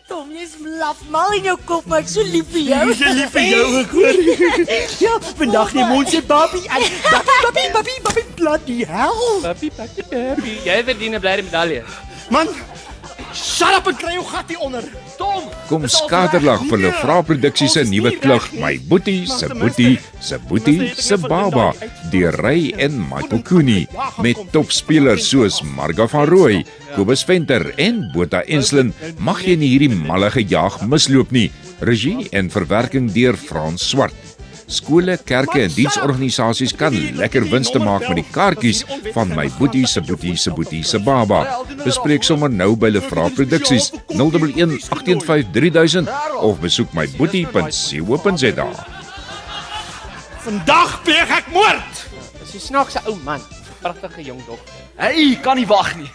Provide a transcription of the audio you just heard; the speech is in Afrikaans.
Tom, jy's blafmal in jou kop, maar ek so lief vir jou. Ek is lief vir jou ook, hoor. Ja, vandag neem ons se babie aan. Babie, bloody hell. Papi. Jy verdien 'n blye medalje. Man, shut up en kry jou gat hier onder. Tom, Kom skaterlag vir hulle Vra-produksie se nuwe klug, My Boetie se Boetie se Boetie se Baba, deur Ray en Michael Cooney, met topspelers soos Marga van Rooi, Kobus Venter en Botha Enslin. Mag jy nie hierdie mallige jaag misloop nie. Regie en verwerking deur Frans Swart. Skole, kerke en diensorganisasies kan lekker winste maak met die kaartjies van My Boetie se Boetie se Boetie se Baba. Bespreek sommer nou by hulle Vra-produksies 011 815 3000 of besoek myboetie.co.za. Vandag pleeg ek moord. dis 'n snaakse ou man. Pragtige jong dogter. Hey, kan nie wag nie.